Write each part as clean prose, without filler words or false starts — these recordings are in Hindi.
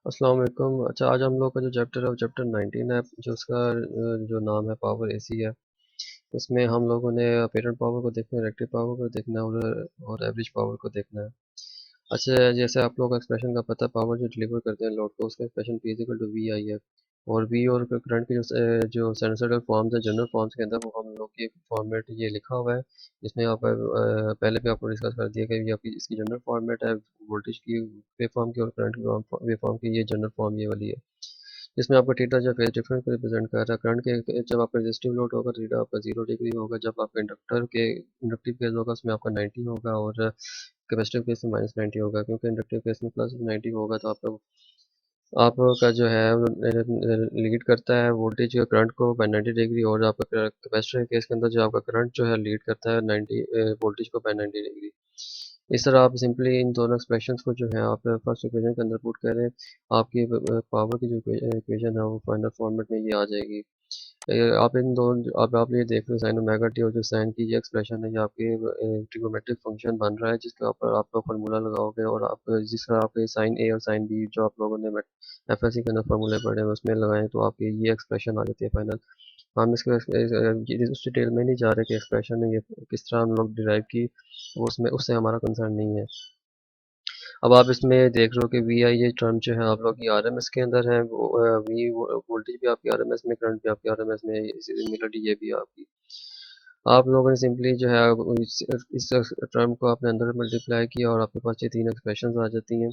अस्सलाम वालेकुम। अच्छा, आज हम लोग का जो चैप्टर है वो चैप्टर 19 है, जो उसका जो नाम है पावर एसी है। इसमें हम लोगों ने अपेरेंट पावर को देखना है, रिएक्टिव पावर को देखना है और एवरेज पावर को देखना है। अच्छा, जैसे आप लोगों को एक्सप्रेशन का पता है, पावर जो डिलीवर करते हैं लोड को, उसका expression P equal to we i है। और वी और करंट के जो साइनसॉइडल फॉर्म्स है जनरल फॉर्म्स के अंदर, वो हम लोग की फॉर्मेट ये लिखा हुआ है, जिसमें आप पहले भी आपको डिस्कस कर दिया कि ये आपकी इसकी जनरल फॉर्मेट है वोल्टेज की वेव फॉर्म की, और करंट की वेव फॉर्म की ये जनरल फॉर्म ये वाली है, जिसमें आपका थीटा जो फेज डिफरेंस को रिप्रेजेंट कर रहा है। करंट के जब आपका रेजिस्टिव लोड होगा थीटा आपका 0 डिग्री होगा, जब आपका इंडक्टिव केस होगा उसमें आपका 90 होगा, और कैपेसिटिव केस में -90 होगा। क्योंकि इंडक्टिव केस में +90 होगा तो आपका जो है लीड करता है वोल्टेज करंट को बाय 90 डिग्री, और आपका कैपेसिटर केस के अंदर जो आपका करंट जो है लीड करता है 90 वोल्टेज को बाय 90 डिग्री। इस तरह आप सिंपली इन दोनों एक्सप्रेशंस को जो है आप फर्स्ट इक्वेशन के अंदर पुट करें, आपकी पावर की जो इक्वेशन है वो फाइनल फॉर्मेट में ये आ जाएगी। आप इन दोनों आप ये देख रहे हो साइन ओमेगा टी, और जो साइन की ये एक्सप्रेशन है ये आपके ट्रिग्नोमेट्रिक फंक्शन बन रहा है, जिसके ऊपर आप लोग फार्मूला लगाओगे, और आप जिसका आपके साइन ए और साइन बी जो आप लोगों ने एफएससी के अंदर फार्मूले पढ़े हैं उसमें लगाएं, तो आपकी ये एक्सप्रेशन आ जाती है फाइनल। हम इसके उस डिटेल में नहीं जा रहे कि एक्सप्रेशन है ये किस तरह हम लोग डिराइव की, वो उसमें उससे हमारा कंसर्न नहीं है। अब आप इसमें देख रहे हो कि वी आई ये टर्म जो है आप लोग की आर एम एस के अंदर है, वी वोल्टेज भी आपकी आर एम एस में, करंट भी आपकी आर एम एस में, सिमिलरली ये भी है आपकी। आप लोगों ने सिंपली जो है इस टर्म को आपने अंदर मल्टीप्लाई किया, और आपके पास ये तीन एक्सप्रेशन आ जाती हैं।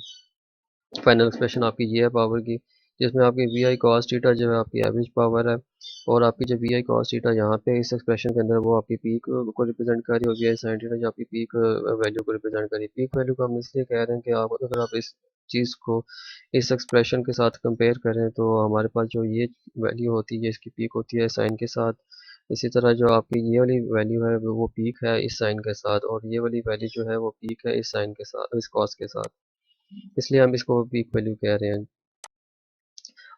फाइनल एक्सप्रेशन आपकी ये है पावर की, जिसमें आपकी वी आई कॉस थीटा जो है आपकी एवरेज पावर है, और आपकी जो वी आई कॉस थीटा यहाँ पे इस एक्सप्रेशन के अंदर वो आपकी पीक को रिप्रेजेंट कर रही है, और वी आई साइन थीटा जो आपकी पीक वैल्यू को रिप्रेजेंट कर रही है। पीक वैल्यू को हम इसलिए कह रहे हैं कि आप अगर आप इस चीज़ को इस एक्सप्रेशन के साथ कंपेयर करें, तो हमारे पास जो ये वैल्यू होती है इसकी पीक होती है साइन के साथ। इसी तरह जो आपकी ये वाली वैल्यू है वो पीक है इस साइन के साथ, और ये वाली वैल्यू जो है वो पीक है इस साइन के साथ, इस कॉस के साथ, इसलिए हम इसको पीक वैल्यू कह रहे हैं।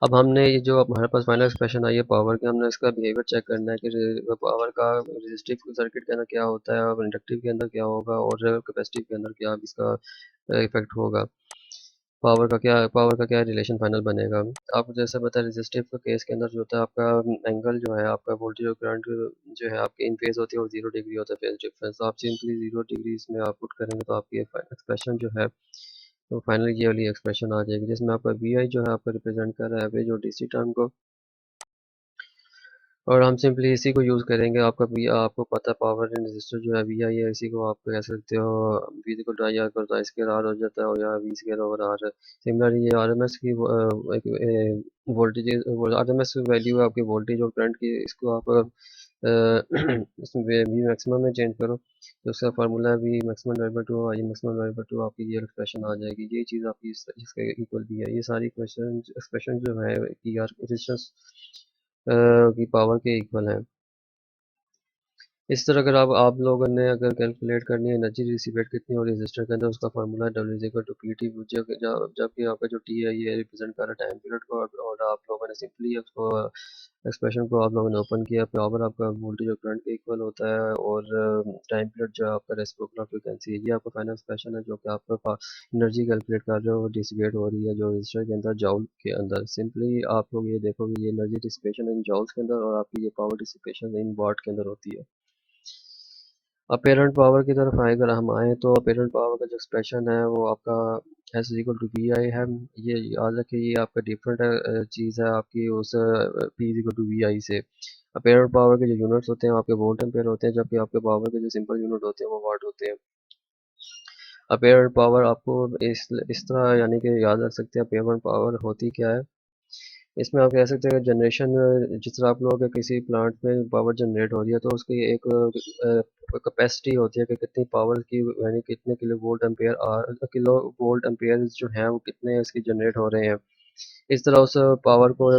अब हमने ये जो अब हमारे पास फाइनल एक्सप्रेशन आई है पावर की, हमने इसका बिहेवियर चेक करना है कि पावर का रेजिस्टिव सर्किट के अंदर क्या होता है, और इंडक्टिव के अंदर क्या होगा, और कैपेसिटिव के अंदर क्या इसका इफेक्ट होगा। पावर का क्या रिलेशन फाइनल बनेगा। आपको जैसे पता है रेजिस्टिव का केस के अंदर जो होता है आपका एंगल जो है आपका वोल्टेज और करंट जो है आपके इन फेज होती है, और 0 डिग्री होता है फेज डिफरेंस। तो आप सिंपली 0 डिग्री इसमें आप पुट करेंगे तो आपकी एक्सप्रेशन जो है तो फाइनली ये वाली एक्सप्रेशन आ जाएगी, जिसमें आपका वी आई जो है आपका रिप्रेजेंट कर रहा है एवरेज और डीसी टर्म को, और हम सिंपली इसी को यूज़ करेंगे। आपको पता है पावर इन रेजिस्टर जो है वी आई है, इसी को आप कह सकते हो v equal to I r करता है स्केयर आर हो जाता है, और या v square over r. Similarly ये आर एम एस की voltage r m s value है आपकी वोल्टेज और करंट की, इसको आप इसमें वी मैक्सिमम में चेंज करो तो उसका फार्मूला है we maximum divide by two, I maximum divide by two, आपकी ये एक्सप्रेशन आ जाएगी। ये चीज़ आपकी इसके इक्वल भी है। ये सारी क्वेश्चन एक्सप्रेशन जो है कि यार रेजिस्टेंस की पावर के इक्वल है। इस तरह अगर आप लोगों ने अगर कैलकुलेट करनी है एनर्जी डिसिपेट कितनी हो रही है रेजिस्टर के अंदर, उसका formula W is equal to p t, जबकि आपका जो टी है ये रिप्रेजेंट कर रहा है टाइम पीरियड को, और आप लोगों ने सिंपली उसको एक्सप्रेशन को आप लोगों ने ओपन किया, पावर आपका वोल्टेज और करंट के इक्वल होता है, और टाइम पीरियड जो है आपका रेसिप्रोकल फ्रीक्वेंसी है। ये आपका फाइनल एक्सप्रेशन है जो कि आपका एनर्जी कैलकुलेट कर रहे हो डिसिपेट हो रही है जो रजिस्टर के अंदर जॉउल के अंदर। सिंपली आप लोग ये देखोगे ये एनर्जी डिसिपेशन इन जॉउल्स के अंदर, और आपकी ये पावर डिसिपेशन इन वाट के अंदर होती है। अपेरेंट पावर की तरफ अगर हम आए तो अपेरेंट पावर का जो एक्सप्रेशन है वो आपका S equal to we i है। ये याद रखिए ये आपका डिफरेंट चीज़ है आपकी उस पी इक्वल टू वी आई से। अपेरेंट पावर के जो यूनिट्स होते हैं आपके वोल्ट एम्पेयर होते हैं, जबकि आपके पावर के जो सिंपल यूनिट होते हैं वो वाट होते हैं। अपेरेंट पावर आपको इस तरह यानी कि याद रख सकते हैं अपेरेंट पावर होती क्या है। इसमें आप कह सकते हैं कि जनरेशन जिस तरह आप लोग किसी प्लांट में पावर जनरेट हो रही है तो उसकी एक कैपेसिटी होती है कि कितनी पावर की यानी कितने किलो वोल्ट एम्पेयर जो है वो कितने इसकी जनरेट हो रहे हैं। इस तरह उस पावर को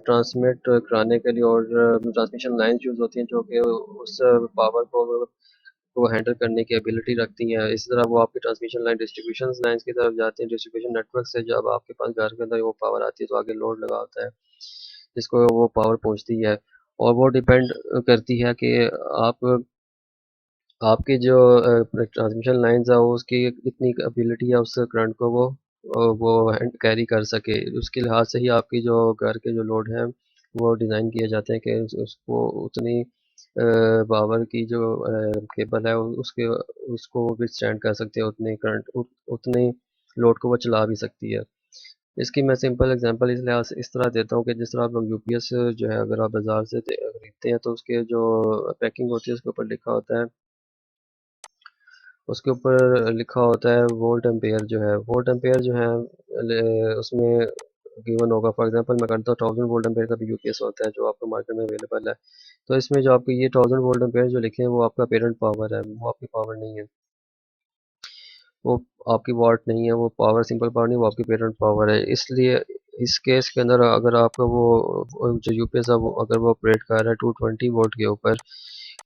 ट्रांसमिट कराने के लिए और ट्रांसमिशन लाइन यूज होती हैं जो कि उस पावर को हैंडल करने की एबिलिटी रखती हैं। इसी तरह वो आपकी ट्रांसमिशन लाइन डिस्ट्रीब्यूशन लाइन्स की तरफ जाती हैं। डिस्ट्रीब्यूशन नेटवर्क से जब आपके पास घर के अंदर वो पावर आती है तो आगे लोड लगा होता है जिसको वो पावर पहुंचती है, और वो डिपेंड करती है कि आप आपकी जो ट्रांसमिशन लाइन्स है वो उसकी कितनी एबिलिटी है उस करंट को वो वो हैंड कैरी कर सके। उसके लिहाज से ही आपकी जो घर के जो लोड हैं वो डिज़ाइन किए जाते हैं कि उसको उतनी पावर की जो केबल है उसके उसको वो विथस्टैंड कर सकती है, उतनी करंट उतनी लोड को वो चला भी सकती है। इसकी मैं सिंपल एग्जांपल इस लिहाज से इस तरह देता हूँ कि जिस तरह आप लोग यूपीएस जो है अगर आप बाज़ार से खरीदते हैं तो उसके जो पैकिंग होती है उसके ऊपर लिखा होता है, उसके ऊपर लिखा होता है वोल्ट एम्पेयर जो है, वोल्ट एम्पेयर जो है उसमें गिवन होगा। फॉर एग्जांपल मैं करता हूँ 1000 वोल्ट एम्पेयर का भी यूपीएस होता है जो आपको मार्केट में अवेलेबल है। तो इसमें जो आपको ये 1000 वोल्ट एम्पेयर जो लिखे हैं वो आपका पेरेंट पावर है, वो आपकी पावर नहीं है, वो आपकी वाट नहीं है, वो पावर सिंपल पावर नहीं, वो आपकी पेरेंट पावर है। इसलिए इस केस के अंदर अगर आपका वो जो यूपीएस है वो अगर वो ऑपरेट कर रहा है 220 वोल्ट के ऊपर,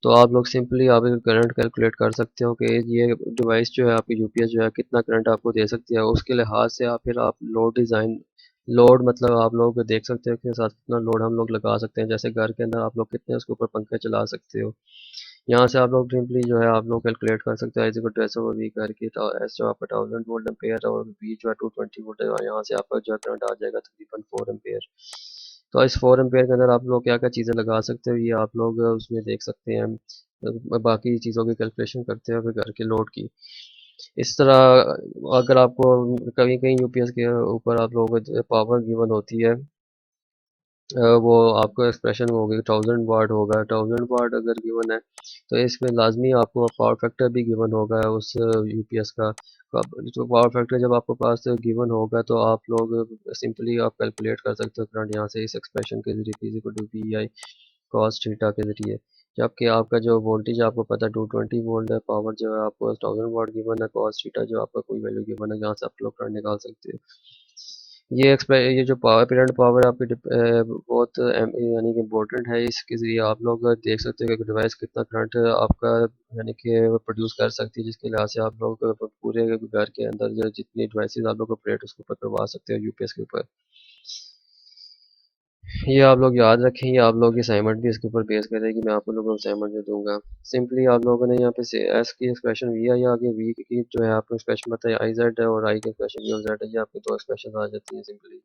तो आप लोग सिंपली आप करंट कैलकुलेट कर सकते हो कि ये डिवाइस जो है आपकी यूपीएस जो है कितना करंट आपको दे सकती है। उसके लिहाज से आप फिर आप लोड डिज़ाइन, लोड मतलब आप लोग देख सकते हो कि साथ कितना लोड हम लोग लगा सकते हैं। जैसे घर के अंदर आप लोग कितने उसके ऊपर पंखे चला सकते हो, यहाँ से आप लोग सिंपली जो है आप लोग कैलकुलेट कर सकते हो as equal to S over v करके। तो एस जो आपका 1000 वोल्ट एम्पेयर और वी जो है 220 वोल्ट है, और यहाँ से आपका जो है करंट आ जाएगा तकरीबन 4 एम्पेयर। तो इस 4 एम्पेयर के अंदर आप लोग क्या क्या चीज़ें लगा सकते हो ये आप लोग उसमें देख सकते हैं। बाकी चीज़ों की कैलकुलेशन करते हैं फिर घर के लोड की। इस तरह अगर आपको कहीं कहीं यूपीएस के ऊपर आप लोगों को पावर गिवन होती है, वो आपको एक्सप्रेशन होगी 1000 वाट होगा, 1000 वाट अगर गिवन है तो इसमें लाजमी आपको पावर फैक्टर भी गिवन होगा उस यूपीएस का। तो पावर फैक्टर जब आपके पास गिवन होगा तो आप लोग सिंपली आप कैलकुलेट कर सकते हो करंट यहाँ से इस एक्सप्रेशन के जरिए p equal to p I cos theta के जरिए। जबकि आपका जो वोल्टेज आपको पता है 220 वोल्ट है, पावर जो है आपको 1000 वाट गिवन है, कॉस थीटा जो आपका कोई वैल्यू गिवन है जहाँ से आप लोग करंट निकाल सकते हो। ये जो पावर पीरियड पावर आपकी बहुत यानी कि इम्पोर्टेंट है। इसके ज़रिए आप लोग देख सकते हो कि डिवाइस कितना करंट आपका यानी कि प्रोड्यूस कर सकती है, जिसके लिहाज से आप लोग पूरे घर के अंदर जो जितनी डिवाइसेस आप लोग ऑपरेट उसके ऊपर करवा सकते हो यूपीएस के ऊपर। ये आप लोग याद रखें, ये आप लोगों की असाइनमेंट भी इसके ऊपर बेस करेगी, मैं आप लोगों को असाइनमेंट जो दूंगा। सिंपली आप लोगों ने यहाँ पे से एस की एक्सप्रेशन वी आई आ गई, वी की जो है आपको एक्सप्रेशन बताइए आई जेड है, और आई की एक्सप्रेशन वी और जेड है। ये आपकी दो एक्सप्रेशन आ जाती हैं सिंपली।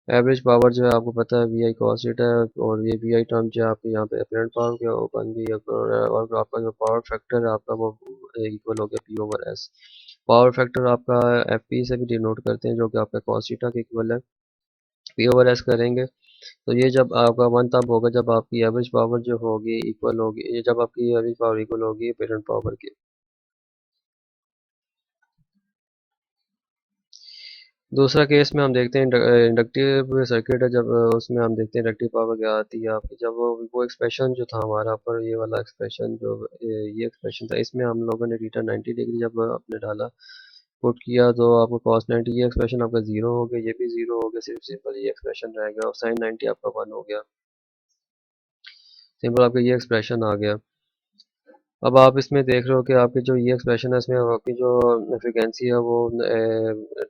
एवरेज पावर जो है आपको पता है वी आई कॉस थीटा है, और ये वी आई टर्म जो है आपके यहाँ पे अपरेंट पावर के बन गई है, और आपका जो पावर फैक्टर है आपका वो इक्वल हो गया P over S. Power factor आपका एफ पी से भी डिनोट करते हैं जो कि आपका कॉस थीटा के इक्वल है। पी ओवर एस करेंगे तो ये जब आपका वन तब होगा जब आपकी एवरेज पावर जो होगी इक्वल होगी, ये जब आपकी एवरेज पावर इक्वल होगी पेरेंट पावर के। दूसरा केस में हम देखते हैं इंडक्टिव सर्किट है, जब उसमें हम देखते हैं इंडक्टिव पावर क्या आती है आपकी। जब वो एक्सप्रेशन जो था हमारा पर ये वाला एक्सप्रेशन जो ये एक्सप्रेशन था, इसमें हम लोगों ने थीटा 90 डिग्री जब आपने डाला पुट किया तो आपको कॉस 90 ये एक्सप्रेशन आपका जीरो हो गया, ये भी जीरो हो गया, सिर्फ सिंपल ये एक्सप्रेशन रह गया, और साइन 90 आपका वन हो गया। सिंपल आपका ये एक्सप्रेशन आ गया। अब आप इसमें देख रहे हो कि आपकी जो ये एक्सप्रेशन है इसमें आपकी जो फ्रिक्वेंसी है वो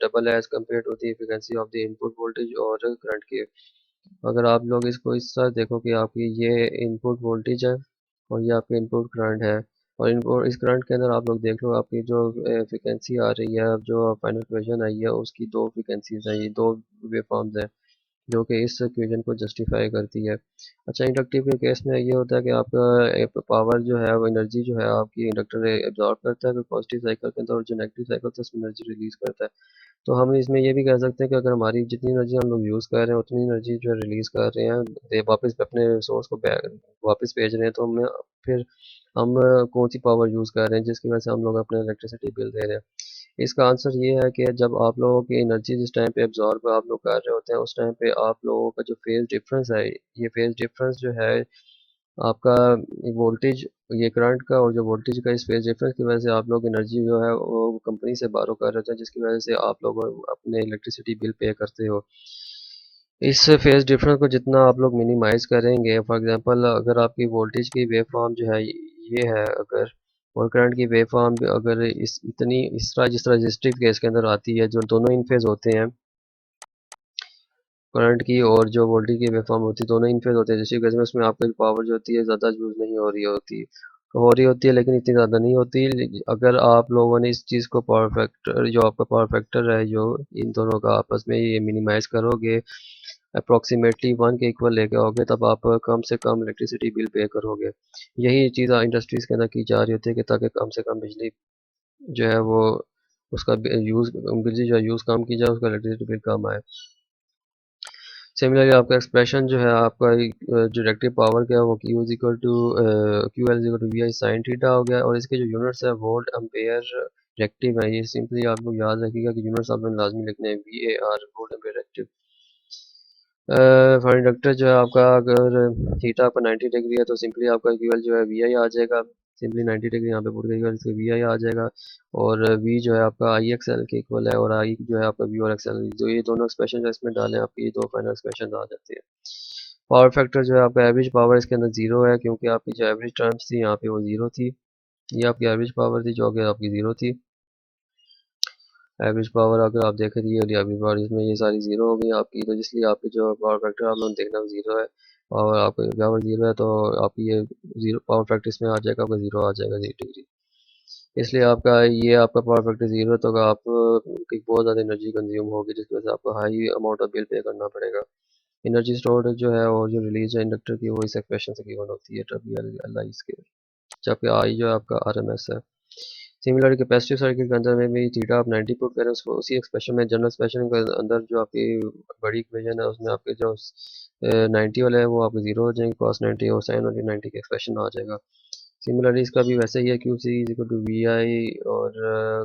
डबल है as compare to the frequency of the input voltage और करंट की। अगर आप लोग इसको इस तरह देखो कि आपकी ये इनपुट वोल्टेज है और ये आपकी इनपुट करंट है, और इनपुट इस करंट के अंदर आप लोग देख लो आपकी जो फ्रिक्वेंसी आ रही है, जो फाइनल इक्वेशन आई है उसकी दो फ्रिक्वेंसीज हैं, ये दो वेव फॉर्म्स हैं जो कि इस इक्वेशन को जस्टिफाई करती है। अच्छा, इंडक्टिव के केस में ये होता है कि आपका पावर जो है वो एनर्जी जो है आपकी इंडक्टर एब्जॉर्ब करता है, फिर पॉजिटिव साइकिल के अंदर, और जो नेगेटिव साइकिल होता है उसमें एनर्जी रिलीज करता है। तो हम इसमें ये भी कह सकते हैं कि अगर हमारी जितनी एनर्जी हम लोग यूज़ कर रहे हैं उतनी एनर्जी जो है रिलीज कर रहे हैं, वापस अपने सोर्स को वापस भेज रहे हैं, तो हमें फिर हम कौन सी पावर यूज़ कर रहे हैं जिसकी वजह से हम लोग अपने इलेक्ट्रिसिटी बिल दे रहे हैं। इसका आंसर ये है कि जब आप लोगों की एनर्जी जिस टाइम पे एब्जॉर्ब आप लोग कर रहे होते हैं उस टाइम पे आप लोगों का जो फेज डिफरेंस है, ये फेज डिफरेंस जो है आपका वोल्टेज, ये करंट का और जो वोल्टेज का इस फेज डिफरेंस की वजह से आप लोग एनर्जी जो है वो कंपनी से बारो कर रहे होते हैं, जिसकी वजह से आप लोग अपने इलेक्ट्रिसिटी बिल पे करते हो। इस फेज डिफरेंस को जितना आप लोग मिनिमाइज करेंगे, फॉर एग्जांपल अगर आपकी वोल्टेज की वेव फॉर्म जो है ये है अगर, और करंट की वेव फॉर्म अगर इस तरह जिस तरह रजिस्टिव केस के अंदर आती है, जो दोनों इन फेज होते हैं, करंट की और जो वोल्टेज की वेव फॉर्म होती है दोनों इन फेज होते हैं, रजिस्टिव केस में उसमें आपकी पावर जो होती है ज़्यादा यूज़ नहीं हो रही होती। हो रही होती है, लेकिन इतनी ज़्यादा नहीं होती। अगर आप लोगों ने इस चीज़ को पावर फैक्टर, जो आपका पावर फैक्टर है जो इन दोनों का आपस में ये मिनिमाइज करोगे, अप्रोक्सीमेटली 1 के इक्वल लेके आओगे, तब आप कम से कम इलेक्ट्रिसिटी बिल पे करोगे। यही चीज़ इंडस्ट्रीज़ के अंदर की जा रही होती है कि ताकि कम से कम बिजली जो है वो उसका यूज़, बिजली जो है यूज़ कम की जाए, उसका इलेक्ट्रिसिटी बिल कम आए। सिमिलरली आपका एक्सप्रेशन जो है आपका जो रिएक्टिव पावर का है वो Q is equal to q l is equal to we I sine theta हो गया, और इसके जो यूनिट्स है वोल्ट एम्पेयर रिएक्टिव है। ये सिंपली आप लोग याद रखिएगा कि यूनिट्स आपने लाजमी लिखने हैं, we a are volt ampere reactive. For inductor जो है आपका, अगर थीटा आपका 90 डिग्री है तो सिंपली आपका क्यू एल जो है वी आई आ जाएगा। सिंपली 90 डिग्री यहाँ पे पुट करिएगा, इससे वी आई आ जाएगा। और वी जो है आपका आई एक्स एल के इक्वल है, और आई जो है आपका वी और एक्स एल, जो ये दोनों एक्सप्रेशन जो इसमें डालें आपकी ये दो फाइनल एक्सप्रेशन आ जाती है। पावर फैक्टर जो है आपका एवरेज पावर इसके अंदर जीरो है, क्योंकि आपकी जो एवरेज टर्म्स थी यहाँ पे वो जीरो थी। ये आपकी एवरेज पावर थी जो कि आपकी जीरो थी। एवरेज पावर अगर आप देखें ये वाली एवरेज पावर, इसमें ये सारी जीरो हो गई आपकी, तो इसलिए आपकी जो पावर फैक्टर आप लोग देखना जीरो है। और आपका पावर जीरो है तो आपकी ये जीरो पावर फैक्टर इसमें आ जाएगा, आपका जीरो आ जाएगा 0 डिग्री। इसलिए आपका ये आपका पावर फैक्टर जीरो, तो आप की बहुत ज़्यादा एनर्जी कंज्यूम होगी, जिसकी वजह से आपको high amount of bill pay करना पड़ेगा। एनर्जी स्टोर्ड जो है और जो रिलीज है इंडक्टर की, वो इस एक्सप्रेशन से गिवन होती है, W L L I square, जबकि आई जो है आपका आर एम एस है। सिमिलर कैपेसिटिव सर्किट के अंदर में भी थीटा आप 90 पुट करें, उसको उसी एक्सप्रेशन में, जनरल एक्सप्रेशन के अंदर जो आपकी बड़ी इक्वेशन है उसमें आपके जो 90 वाले है वो आपके जीरो हो जाएंगे, कॉस 90 और साइन वाली 90 का एक्सप्रेशन आ जाएगा। सिमिलरली इसका भी वैसे ही है, q c is equal to we i, और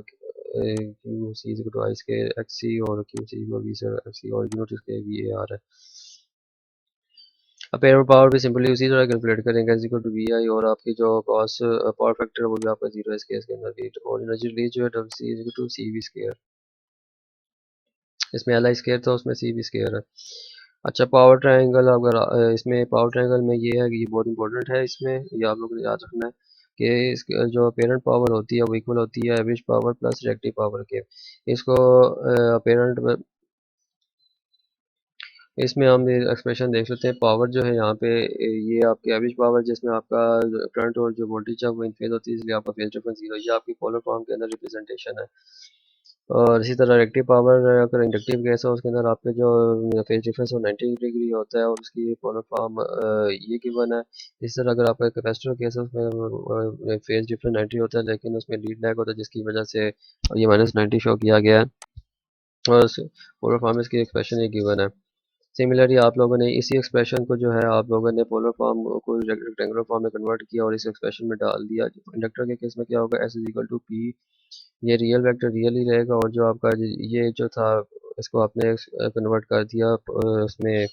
q c is equal to I square x c, और q c equal v square x c, और यूनिट इसके वी ए आर है। अब पेयर पावर भी सिंपली उसी तरह कैलकुलेट करेंगे, as equal to we i, और आपकी जो कॉस पावर फैक्टर है वो भी आपका जीरो है इस केस के अंदर भी, और एनर्जी रिलीज जो है डब्ल्यू c is equal to c v square. इसमें एल आई स्क्वायर था, उसमें सी वी स्क्वायर है। अच्छा, पावर ट्रायंगल, अगर इसमें पावर ट्रायंगल में ये है कि ये बहुत इंपॉर्टेंट है, इसमें ये आप लोगों को याद रखना है कि इसके जो पेरेंट पावर होती है वो इक्वल होती है average power plus reactive power के। इसको पेरेंट, इसमें हम एक्सप्रेशन देख लेते हैं। पावर जो है यहाँ पे ये आपकी एवरेज पावर, जिसमें आपका करंट और जो वोल्टेज है वो इन फेज होती है, इसलिए आपका फेज डिफरेंस जीरो, ये आपकी पोलर फॉर्म के अंदर रिप्रेजेंटेशन है। और इसी तरह रिएक्टिव पावर, अगर इंडक्टिव केस है उसके अंदर आपके जो फेज डिफरेंस वो 90 डिग्री होता है, और उसकी पोलर फॉर्म ये गिवन है। इस तरह अगर आपका कैपेसिटर केस है उसमें फेज डिफरेंस 90 होता है, लेकिन उसमें लीड लैग होता है, जिसकी वजह से ये -90 शो किया गया है, और पोलर फॉर्म इसकी एक्सप्रेशन ये गिवन है। सिमिलरली आप लोगों ने इसी एक्सप्रेशन को जो है आप लोगों ने पोलर फॉर्म को रेक्टेंगुलर फॉर्म में कन्वर्ट किया और इस एक्सप्रेशन में डाल दिया। इंडक्टर के केस में क्या होगा, s is equal to p, ये रियल वेक्टर रियल ही रहेगा, और जो आपका ये जो था इसको आपने कन्वर्ट कर दिया उसमें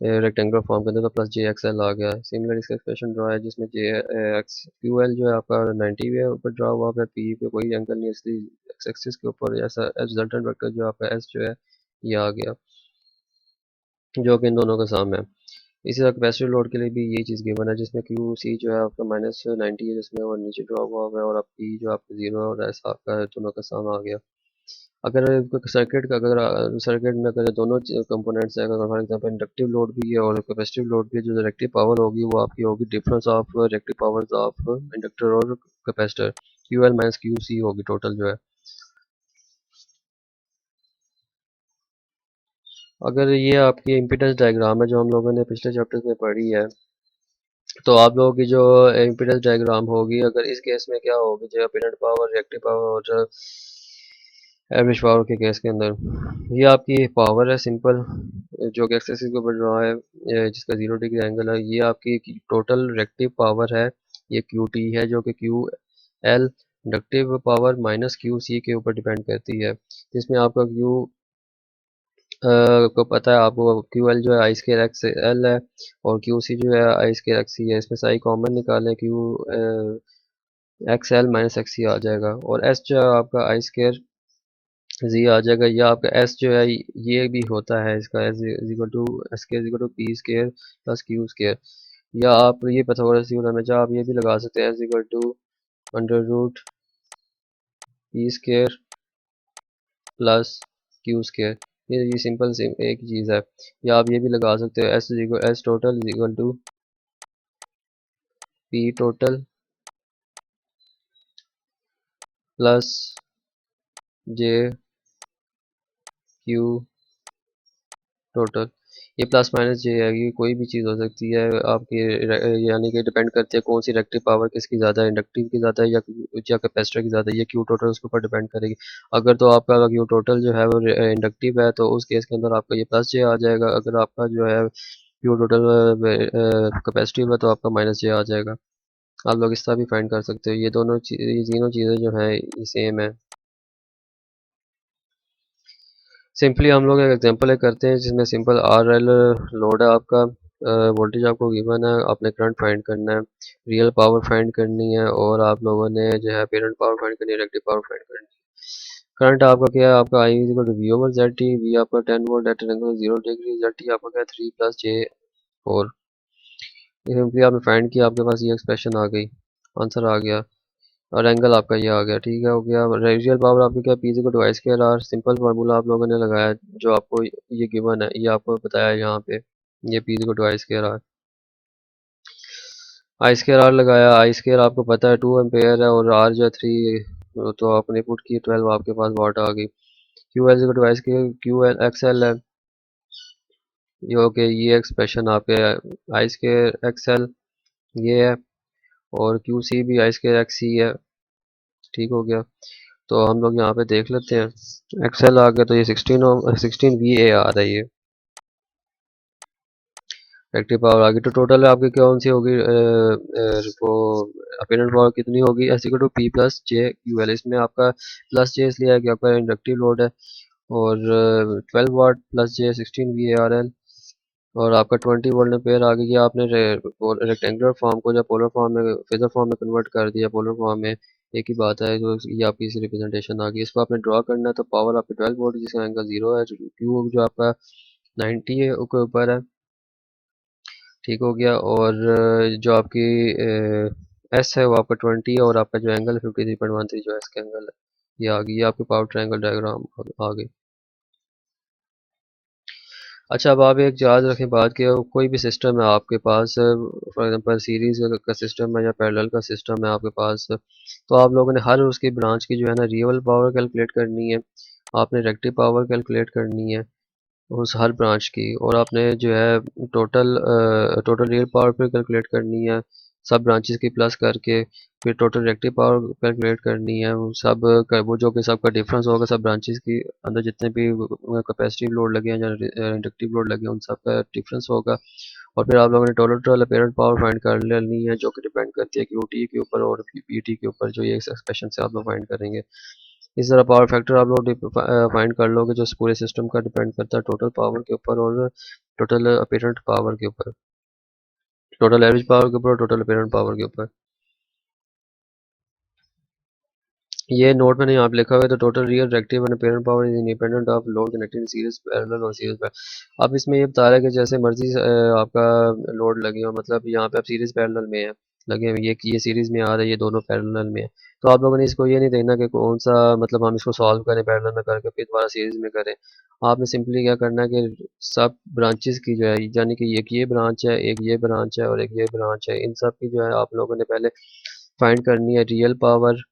रेक्टेंगुलर फॉर्म के अंदर, तो प्लस जे एक्स एल आ गया। सिमिलर इसका एक्सप्रेशन ड्रा है जिसमें जे एक्स क्यू एल जो है आपका 90 के ऊपर ड्रा हुआ है, पी पे कोई एंगल नहीं है, इसलिए एक्स एक्सिस के ऊपर ऐसा रिजल्टेंट वेक्टर जो आपका एस जो है ये आ गया, जो कि इन दोनों का सम है। इसी तरह कैपेसिटिव लोड के लिए भी यही चीज़ गिवन है, जिसमें क्यू सी जो है आपका -90 है, जिसमें वो नीचे ड्रॉप हुआ हुआ है, और आप पी जो आपका जीरो है, और एस आपका दोनों का सम आ गया। अगर सर्किट का, अगर सर्किट में अगर दोनों कंपोनेंट्स है, अगर फॉर एग्जांपल इंडक्टिव लोड भी है और कैपेसिटिव लोड भी है, जो रिएक्टिव पावर होगी वो आपकी होगी difference of reactive powers of inductor और capacitor, q l minus q c होगी टोटल जो है। अगर ये आपकी इम्पीडेंस डायग्राम है जो हम लोगों ने पिछले चैप्टर्स में पढ़ी है, तो आप लोगों की जो इम्पीडेंस डायग्राम होगी, अगर इस केस में क्या होगी, जो अपेरेंट पावर, रिएक्टिव पावर और एवरेज पावर के केस के अंदर, ये आपकी पावर है सिंपल, जो कि एक्स एक्सिस के ऊपर ड्रॉ है, जिसका 0 डिग्री एंगल है। ये आपकी टोटल रिएक्टिव पावर है, ये क्यू टी है, जो कि q l inductive power minus q c के ऊपर डिपेंड करती है, जिसमें आपका क्यू को पता है आपको, क्यू एल जो है आई स्केयर एक्स एल है, और क्यू सी जो है आई स्केयर एक्स सी है। इसमें साई कॉमन निकालें, q x l minus x c आ जाएगा, और एस जो है आपका आई स्केयर जी आ जाएगा। या आपका एस जो है ये भी होता है, इसका s is equal to s के is equal to p square plus q square. या आप ये पाइथागोरस थ्योरम है, जहाँ आप ये भी लगा सकते हैं s equal to under root p square plus q square. ये सिंपल से एक चीज़ है। या आप ये भी लगा सकते हो s total is equal to P total plus J Q total. ये प्लस माइनस जे है, ये कोई भी चीज़ हो सकती है आपकी, यानी कि डिपेंड करती है कौन सी रिएक्टिव पावर किसकी ज़्यादा है, इंडक्टिव की ज़्यादा है या कैपेसिटर की ज़्यादा है। ये क्यू टोटल उसके ऊपर डिपेंड करेगी। अगर तो आपका क्यू टोटल जो है वो इंडक्टिव है तो उस केस के अंदर आपका ये प्लस जे आ जाएगा। अगर आपका जो है क्यू टोटल कैपेसिटिव है तो आपका माइनस जे आ जाएगा। आप लोग इस तरह भी फाइंड कर सकते हो। ये तीनों चीज़ें जो हैं ये सेम है। सिंपली हम लोग एक एग्जांपल करते हैं जिसमें सिंपल आर एल लोड है आपका, वोल्टेज आपको गिवन है, आपने करंट फाइंड करना है, रियल पावर फाइंड करनी है, और आप लोगों ने जो है पेरेंट पावर फाइंड करनी है, रिएक्टिव पावर फाइंड करनी है। करंट आपका क्या है, आपका i is equal to v over z t. V आपका 10 volt at an angle 0 degree, z t आपका क्या है 3 प्लस जे 4। सिंपली आपने फाइंड किया, आपके पास ये एक्सप्रेशन आ गई, आंसर आ गया, और एंगल आपका ये आ गया। ठीक है, हो गया। रेडियल पावर आपकी क्या, p equal to I square r. Simple formula आप लोगों ने लगाया, जो आपको ये गिवन है, ये आपको बताया यहाँ पे, ये p equal to I square r. I square r लगाया, आई स्क्वायर आपको पता है 2 एम्पेयर है, और आर जो है 3, तो आपने पुट की 12, आपके पास वाट आ गई। Q l equal to I square q l x l है, ये ओके, ये एक्सप्रेशन आपके आई स्क्वायर एक्स एल ये है, और क्यू सी भी आई स्क्वायर एक्स सी है। ठीक हो गया। तो हम लोग यहाँ पे देख लेते हैं, एक्सेल आ गया, तो ये 16 वी ए आ रहा है, ये एक्टिव पावर आ गई। तो टोटल आपकी कौन सी होगी, वो अपेरेंट पावर कितनी होगी, s equal to p plus J q l. इसमें आपका प्लस जे इसलिए है कि आपका इंडक्टिव लोड है, और 12 watt plus j 16 v a r l, और आपका 20 वोल्ट एम्पेयर आ गई। आपने रेक्टेंगुलर फॉर्म को, या पोलर फॉर्म में, फेजर फॉर्म में कन्वर्ट कर दिया, पोलर फॉर्म में एक ही बात है। जो ये आपकी इसी रिप्रेजेंटेशन आ गई, इसको आपने ड्रॉ करना है। तो पावर आपकी 12 वोल्ट, जिसका एंगल 0 है, क्यू जो आपका 90 है के ऊपर है। ठीक हो गया। और जो आपकी एस है वो आपका 20 है, और आपका जो एंगल है 53.13 जो है इसका एंगल है, ये आ गई। ये आपकी पावर ट्रायंगल डायग्राम आ गई। अच्छा, अब आप एक याद रखें बात कि कोई भी सिस्टम है आपके पास, फॉर एग्जांपल सीरीज का सिस्टम है या पैरेलल का सिस्टम है आपके पास, तो आप लोगों ने हर उसकी ब्रांच की जो है ना रियल पावर कैलकुलेट करनी है, आपने रेक्टिव पावर कैलकुलेट करनी है उस हर ब्रांच की, और आपने जो है टोटल रियल पावर पे कैलकुलेट करनी है सब ब्रांचेस की प्लस करके। फिर टोटल रिएक्टिव पावर कैलकुलेट करनी है, वो जो कि सबका डिफरेंस होगा, सब ब्रांचेस की अंदर जितने भी कैपेसिटिव लोड लगे हैं या इंडक्टिव लोड लगे हैं उन सब का डिफरेंस होगा। और फिर आप लोगों ने टोटल अपीरेंट पावर फाइंड कर लेनी है, जो कि डिपेंड करती है क्यूटी के ऊपर और पीटी के ऊपर, जो ये एक्सप्रेशन से आप लोग फाइंड करेंगे। इस तरह पावर फैक्टर आप लोग फाइंड कर लोगे, जो इस पूरे सिस्टम का डिपेंड करता है टोटल पावर के ऊपर, और टोटल अपीरेंट पावर के ऊपर, टोटल एवरेज पावर के ऊपर, और टोटल अपीरेंट पावर के ऊपर। ये नोट में नहीं आप लिखा हुआ है, तो total real reactive and apparent power is independent of load connected series parallel और सीरीज पैरेलल। अब इसमें ये बता रहा है कि जैसे मर्जी आपका लोड लगे हो, मतलब यहाँ पे आप सीरीज पैरेलल में है लगे हुए, ये सीरीज में आ रहा है, ये दोनों पैरेलल में है। तो आप लोगों ने इसको ये नहीं देखना कि कौन सा, मतलब हम इसको सॉल्व करें पैरेलल में करके फिर दोबारा सीरीज में करें। आपने सिंपली क्या करना है कि सब ब्रांचेस की जो है, यानी कि एक ये ब्रांच है, एक ये ब्रांच है, और एक ये ब्रांच है, इन सब की जो है आप लोगों ने पहले फाइंड करनी है real power,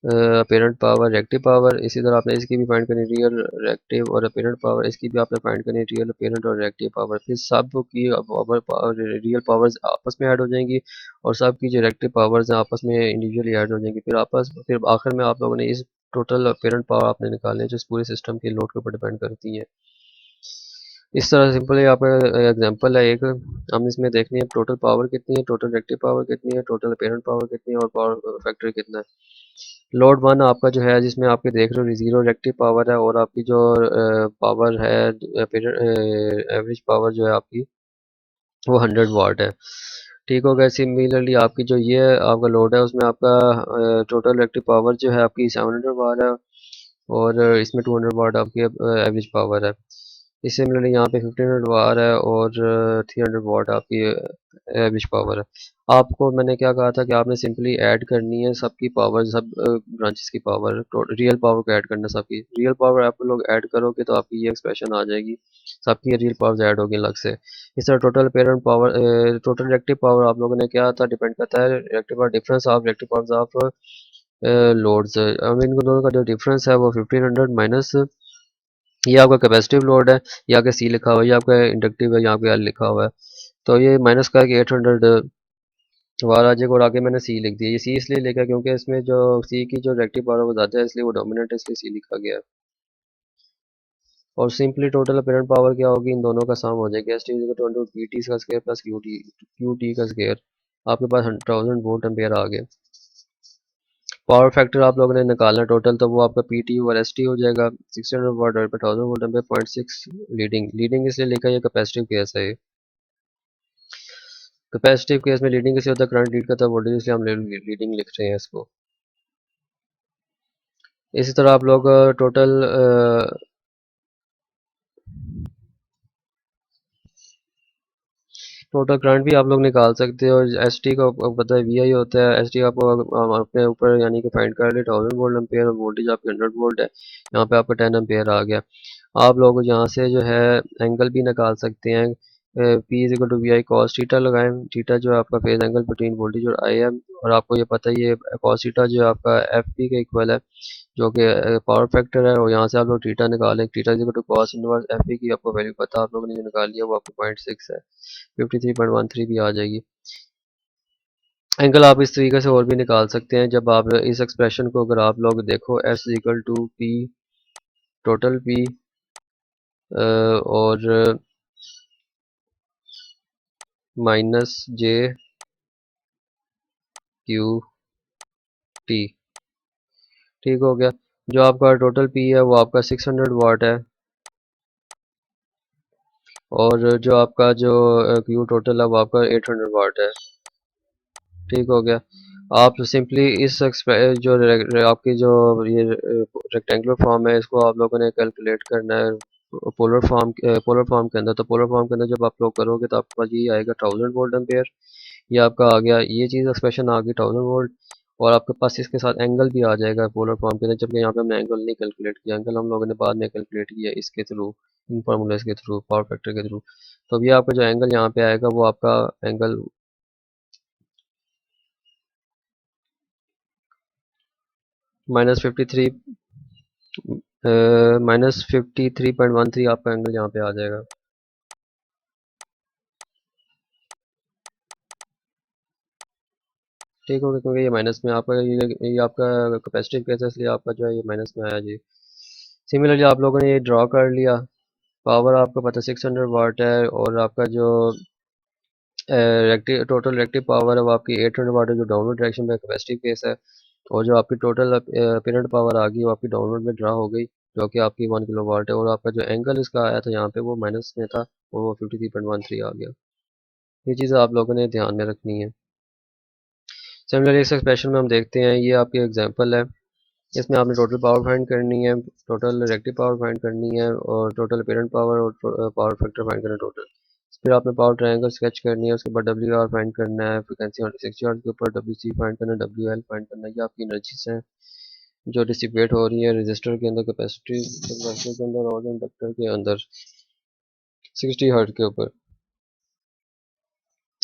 apparent power, reactive power. इसी तरह आपने इसकी भी फाइंड करनी रियल, रिएक्टिव और अपीरेंट पावर, इसकी भी आपने फाइंड करनी रियल, अपीरेंट और रिएक्टिव पावर। फिर सब की रियल पावर्स आपस में ऐड हो जाएंगी, और सब की जो रिएक्टिव पावर्स हैं आपस में इंडिविजुअली ऐड हो जाएंगी। फिर आखिर में आप लोगों ने इस टोटल अपीरेंट पावर आपने निकालनी है, जो इस पूरे सिस्टम के लोड के ऊपर डिपेंड करती है। इस तरह सिंपल है, आपका एग्जांपल है एक, हम इसमें देखनी है टोटल पावर कितनी है, टोटल रिएक्टिव पावर कितनी है, टोटल अपीरेंट पावर कितनी है, और पावर फैक्टर कितना है। लोड वन आपका जो है, जिसमें आपके देख रहे हो जीरो रिएक्टिव पावर है, और आपकी जो पावर है एवरेज पावर जो है आपकी वो 100 वाट है। ठीक हो गया। सिमिलरली आपकी जो ये आपका लोड है, उसमें आपका टोटल रिएक्टिव पावर जो है आपकी 700 वाट है, और इसमें 200 वाट आपकी एवरेज पावर है। इस सिमिलरली यहाँ पे 1500 वाट है, और 300 वाट आपकी एवरेज पावर है। आपको मैंने क्या कहा था कि आपने सिंपली ऐड करनी है सबकी पावर, सब ब्रांचेस की पावर, रियल पावर को ऐड करना है सबकी। रियल पावर आप लोग ऐड करोगे तो आपकी ये एक्सप्रेशन आ जाएगी, सबकी रियल पावर्स ऐड होगी अलग से। इस तरह total parent power, total reactive power आप लोगों ने क्या था, डिपेंड करता है reactive power difference of reactive powers of loads है। अब इन दोनों का जो डिफरेंस है वो 1500 माइनस ये आपका कैपेसिटिव लोड है, ये आगे सी लिखा हुआ है, ये आपका इंडक्टिव है, यहाँ पे एल लिखा हुआ है। तो ये माइनस करके 800 वार आ जाएगा और आगे मैंने सी लिख दिया। ये सी इसलिए लिखा क्योंकि इसमें जो सी की जो रिएक्टिव पावर वो ज़्यादा है, इसलिए वो डोमिनेंट है, इसलिए सी लिखा गया है। और सिंपली टोटल अपरेंट पावर क्या होगी, इन दोनों का सम हो जाएगा, एस टी पी टी का स्क्वायर प्लस क्यू टी का स्क्वायर। आपके पास 1000 वोल्ट एम्पेयर आ गया। पावर फैक्टर आप लोगों ने निकालना टोटल, तो वो आपका पी टी और एस टी हो जाएगा 600 वाट और 1000 वोल्ट एम्पेयर 0.6 लीडिंग। लीडिंग इसलिए लिखा है, ये कैपेसिटिव केस है। कैपेसिटिव केस में लीडिंग किसी होता है, करंट लीड करता है वोल्टेज, इसलिए हम लीडिंग लिख रहे हैं इसको। इसी तरह आप लोग टोटल टोटल करंट भी आप लोग निकाल सकते हो। एस टी का आपको पता है वी आई होता है, एस टी आपको अपने ऊपर यानी कि फाइंड कर ले 1000 वोल्ट एम्पेयर और वोल्टेज आपकी 100 वोल्ट है, यहाँ पे आपका 10 एम्पेयर आ गया। आप लोग यहाँ से जो है एंगल भी निकाल सकते हैं। P is equal to we I cos theta लगाएं, थीटा जो है आपका फेज एंगल बिटवीन वोल्टेज और आई एम, और आपको ये पता है ये कॉस थीटा जो है आपका एफ पी के इक्वल है, जो कि पावर फैक्टर है। और यहाँ से आप लोग थीटा निकालें, theta is equal to cos inverse F P की आपको वैल्यू पता, आप लोगों ने जो निकाल लिया वो आपको 0.6 है, 53.13 भी आ जाएगी। एंगल आप इस तरीके से और भी निकाल सकते हैं, जब आप इस एक्सप्रेशन को अगर आप लोग देखो S equal to P total P और माइनस जे क्यू टी, ठीक हो गया। जो आपका टोटल पी है वो आपका 600 वाट है, और जो आपका जो क्यू टोटल है वो आपका 800 वाट है, ठीक हो गया। आप सिंपली इस जो आपकी जो ये रेक्टेंगुलर फॉर्म है, इसको आप लोगों ने कैलकुलेट करना है पोलर फॉर्म के अंदर। तो पोलर फॉर्म के अंदर जब आप लोग करोगे तो आपके पास ये आएगा 1000 वोल्ट एम्पेयर, ये आपका आ गया, ये चीज़ एक्सप्रेशन आ गई 1000 वोल्ट। और आपके पास इसके साथ एंगल भी आ जाएगा पोलर फॉर्म के अंदर, जबकि यहाँ पे हमने एंगल नहीं कैलकुलेट किया, एंगल हम लोगों ने बाद में कैलकुलेट किया इसके थ्रू, इन फार्मूलेस के थ्रू, पावर फैक्टर के थ्रू। तो ये आपका जो एंगल यहाँ पे आएगा वो आपका एंगल -53 -53.13 आपका एंगल यहाँ पे आ जाएगा। ठीक हो गया, क्योंकि ये माइनस में आपका ये आपका कैपेसिटिव केस है, इसलिए आपका जो है ये माइनस में आया जी। सिमिलरली आप लोगों ने ये ड्रॉ कर लिया। पावर आपको पता है 600 वाट है, और आपका जो टोटल रिएक्टिव पावर है वो आपकी 800 वाट है, जो डाउनवर्ड डायरेक्शन में कैपेसिटिव केस है। और जो आपकी टोटल अपीरेंट पावर आ गई वो आपकी डाउनवर्ड में ड्रा हो गई, जो कि आपकी 1 किलो वाट है। और आपका जो एंगल इसका आया था यहाँ पे वो माइनस में था, और वो 53.13 आ गया। ये चीज़ आप लोगों ने ध्यान में रखनी है। सिमिलरली इस एक्सप्रेशन में हम देखते हैं, ये आपकी एग्जांपल है, इसमें आपने टोटल पावर फाइंड करनी है, टोटल रिएक्टिव पावर फाइंड करनी है, और टोटल अपीरेंट पावर और पावर फैक्टर फाइंड करना है टोटल। फिर आपने पावर ट्रायंगल स्केच करनी है, उसके बाद डब्ल्यू आर फाइंड करना है, फ्रिक्वेंसी 160 हर्ट्ज के ऊपर, डब्ल्यू सी फाइंड करना है, डब्ल्यू एल फाइंड करना है। ये आपकी एनर्जीज हैं जो डिसिपेट हो रही है रेजिस्टर के अंदर, कैपेसिटर के अंदर और इंडक्टर के अंदर 60 हर्ट्ज के ऊपर।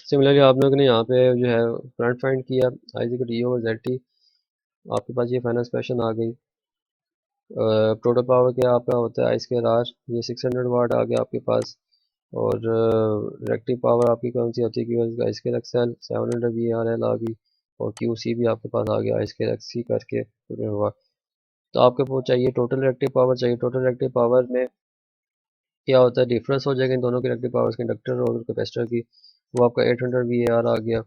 सिमिलरली आप लोगों ने यहाँ पे जो है करंट फाइंड किया, i is d over z t, आपके पास ये फाइनल एक्सप्रेशन आ गई। टोटल पावर क्या आपका होता है आई स्क्वायर आर, ये 600 वाट आ गया आपके पास। और रिएक्टिव पावर आपकी कौन सी होती है, Q I square XL 700 V R L आ गई, और क्यू सी भी आपके पास आ गया आई स्क्वायर एक्स सी करके हुआ। तो आपके पास चाहिए टोटल रिएक्टिव पावर, चाहिए टोटल रिएक्टिव पावर में क्या होता है, डिफरेंस हो जाएगा इन दोनों के रिएक्टिव पावर्स के, इंडक्टर और कैपेसिटर की। वो आपका 800 वी आर आ गया,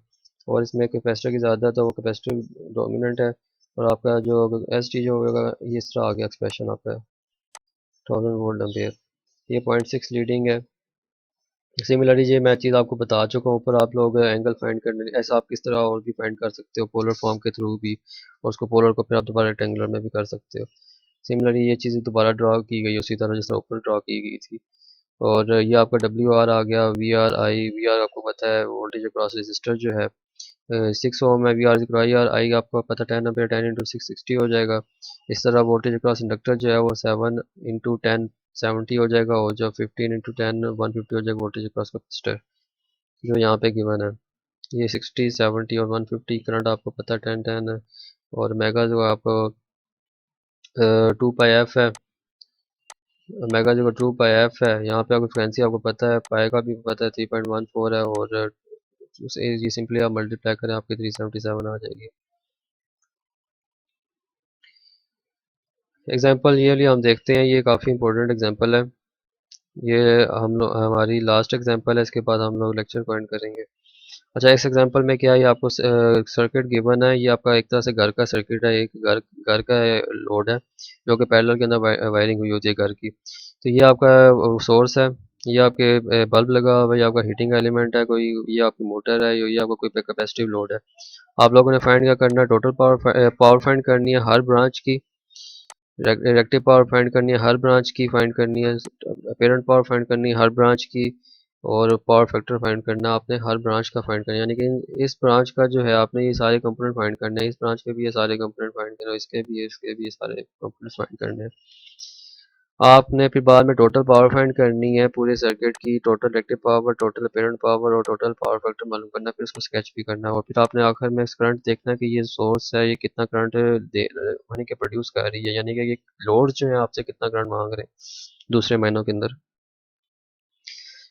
और इसमें कैपेसिटर की ज़्यादा है तो वो कैपेसिटर डोमिनेंट है। और आपका जो एस टी जो होगा ये इस तरह आ गया एक्सप्रेशन आपका 1000 वोल्ट एम्पेयर, ये 0.6 लीडिंग है। सिमिलरली ये मैं चीज़ आपको बता चुका हूँ, ऊपर आप लोग एंगल फाइंड करने, ऐसा आप किस तरह और भी फाइंड कर सकते हो पोलर फॉर्म के थ्रू भी, और उसको पोलर को फिर आप दोबारा रेक्टेंगुलर में भी कर सकते हो। सिमिलरली ये चीज़ें दोबारा ड्रा की गई उसी तरह जिस तरह ऊपर ड्रा की गई थी। और ये आपका डब्ल्यू आर आ गया, वी आर आपको पता है वोल्टेज अक्रॉस रेजिस्टर जो है 6 ओम है, V R I R I आपको पता 10 एम्पीयर 10 इंटू 660 हो जाएगा। इस तरह वोल्टेज अक्रॉस इंडक्टर जो है वो 7 इंटू 10 70 हो जाएगा, और जो 15 इंटू 10 150 हो जाएगा वोल्टेज अक्रॉस कैपेसिटर, जो यहाँ पे गिवन है। ये 60 70 और 150 करंट आपको पता है 10 10 है, और मेगा जो आपको 2 पाई एफ है। मेगा जो 2 पाई एफ है, यहाँ पे आपको फ्रिक्वेंसी आपको पता है, पाई का भी पता है 3.14 है, और उसे ये सिंपली आप मल्टीप्लाई करें आपकी 377 आ जाएगी। एग्जाम्पल ये लिए हम देखते हैं, ये काफ़ी इंपॉर्टेंट एग्जाम्पल है। ये हम लोग हमारी लास्ट एग्जाम्पल है, इसके बाद हम लोग लेक्चर को एंड करेंगे। अच्छा, इस एग्जांपल में क्या है, ये आपको सर्किट गिवन है, ये आपका एक तरह से घर का सर्किट है, एक घर घर का लोड है जो कि पैरेलल के अंदर वायरिंग हुई होती है घर की। तो ये आपका सोर्स है, ये आपके बल्ब लगा हुआ है, ये आपका हीटिंग एलिमेंट है कोई, ये आपकी मोटर है, ये आपका कोई कैपेसिटिव लोड है। आप लोगों ने फाइंड क्या करना है, टोटल पावर फाइंड करनी है हर ब्रांच की, रिएक्टिव पावर फाइंड करनी है हर ब्रांच की, फाइंड करनी है पेरेंट पावर फाइंड करनी है हर ब्रांच की, और पावर फैक्टर फाइंड करना है आपने हर ब्रांच का फाइंड करना है। यानी कि इस ब्रांच का जो है आपने ये सारे कंपोनेंट फाइंड करने हैं, इस ब्रांच के भी ये सारे कंपोनेंट फाइंड करने हैं, इसके भी ये सारे कंपोनेंट्स फाइंड करने हैं। आपने फिर बाद में टोटल पावर फाइंड करनी है पूरे सर्किट की, total reactive power, total apparent power और टोटल पावर फैक्टर मालूम करना है, फिर उसको स्केच भी करना है, और फिर आपने आखिर में करंट देखना है कि ये सोर्स है ये कितना करंट दे यानी कि प्रोड्यूस कर रही है, यानी कि ये लोड जो है आपसे कितना करंट मांग रहे हैं दूसरे महीनों के अंदर।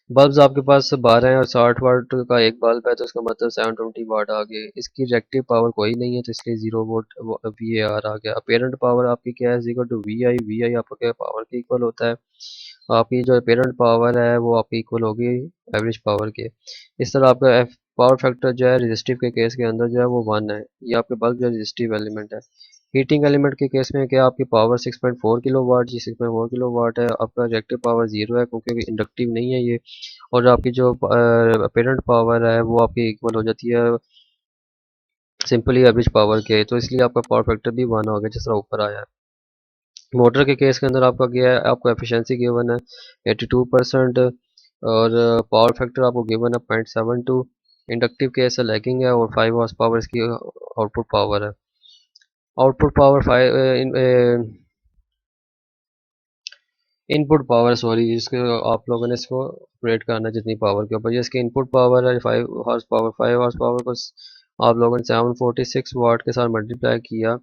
बल्ब्स आपके पास 12 है और 60 वाट का एक बल्ब है, तो इसका मतलब 720 वाट आ गए। इसकी रिएक्टिव पावर कोई नहीं है, तो इसलिए 0 वोल्ट VAR आ गया। अपेरेंट पावर आपकी क्या है, इक्वल टू VI आपका क्या पावर के इक्वल होता है। आपकी जो अपेरेंट पावर है वो आपकी इक्वल होगी एवरेज पावर के। इस तरह आपका पावर फैक्टर जो है रेजिस्टिव के केस के अंदर जो है वो 1 है। ये आपके बल्ब जो रेजिस्टिव एलिमेंट है। हीटिंग एलिमेंट के केस में क्या आपकी पावर 6.4 किलो वाट, जी 6.4 किलो वाट है। आपका रिएक्टिव पावर 0 है क्योंकि इंडक्टिव नहीं है ये। और आपकी जो अपेरेंट पावर है वो आपकी इक्वल हो जाती है सिंपली एवरेज पावर के, तो इसलिए आपका पावर फैक्टर भी 1 हो गया जिस तरह ऊपर आया है। मोटर के केस के अंदर आपका क्या है, आपको एफिशिएंसी गिवन है 82%, और पावर फैक्टर आपको गिवन है 0.72। इंडक्टिव केस है लैगिंग है, और 5 हॉर्स पावर इसकी आउटपुट पावर है। Output power 5 input power, sorry, जिसके आप लोगों ने इसको ऑपरेट करना है जितनी पावर के ऊपर, ये इसकी इनपुट पावर है 5 हॉर्स पावर। 5 हॉर्स पावर को आप लोगों ने 746 वाट के साथ मल्टीप्लाई किया,